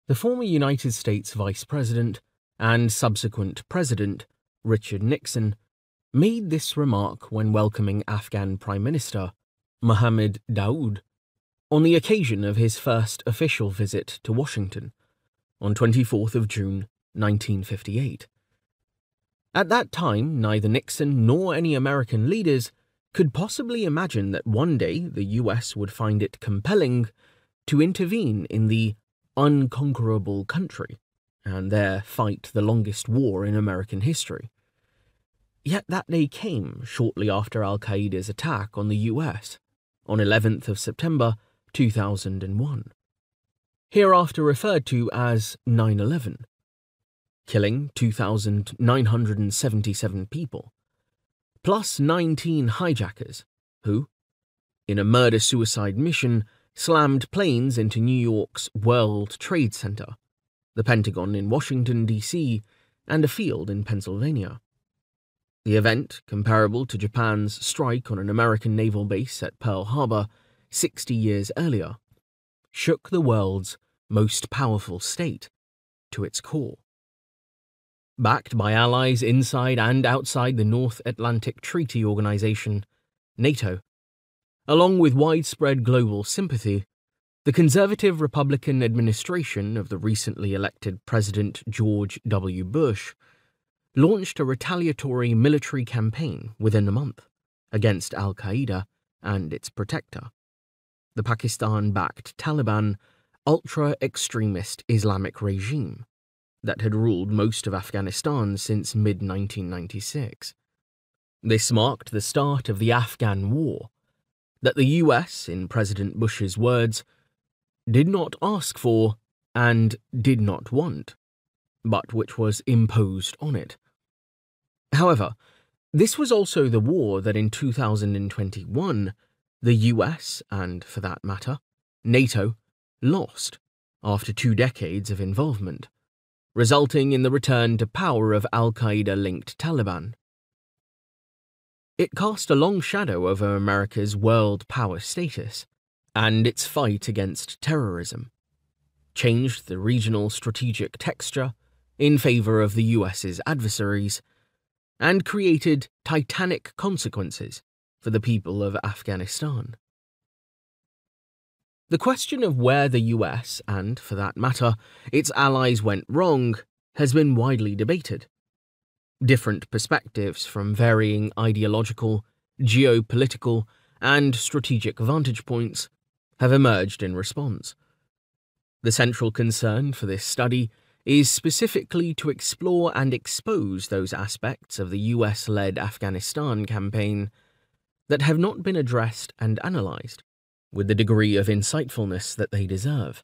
The former United States Vice President and subsequent President, Richard Nixon, made this remark when welcoming Afghan Prime Minister Mohammed Daoud on the occasion of his first official visit to Washington on 24th of June 1958. At that time, neither Nixon nor any American leaders could possibly imagine that one day the US would find it compelling to intervene in the unconquerable country and there fight the longest war in American history. Yet that day came shortly after al-Qaeda's attack on the US on 11th of September 2001, hereafter referred to as 9/11, killing 2,977 people, plus 19 hijackers who, in a murder-suicide mission, slammed planes into New York's World Trade Center, the Pentagon in Washington, D.C., and a field in Pennsylvania. The event, comparable to Japan's strike on an American naval base at Pearl Harbor 60 years earlier, shook the world's most powerful state to its core. Backed by allies inside and outside the North Atlantic Treaty Organization, NATO, along with widespread global sympathy, the conservative Republican administration of the recently elected President George W. Bush launched a retaliatory military campaign within a month against al-Qaeda and its protector, the Pakistan-backed Taliban ultra-extremist Islamic regime that had ruled most of Afghanistan since mid-1996. This marked the start of the Afghan War that the US, in President Bush's words, did not ask for and did not want, but which was imposed on it. However, this was also the war that in 2021, the US, and for that matter, NATO, lost after 2 decades of involvement, resulting in the return to power of al-Qaeda-linked Taliban. It cast a long shadow over America's world power status and its fight against terrorism, changed the regional strategic texture in favor of the US's adversaries, and created titanic consequences for the people of Afghanistan. The question of where the US, and for that matter, its allies went wrong, has been widely debated. Different perspectives from varying ideological, geopolitical, and strategic vantage points have emerged in response. The central concern for this study is specifically to explore and expose those aspects of the US-led Afghanistan campaign that have not been addressed and analysed with the degree of insightfulness that they deserve.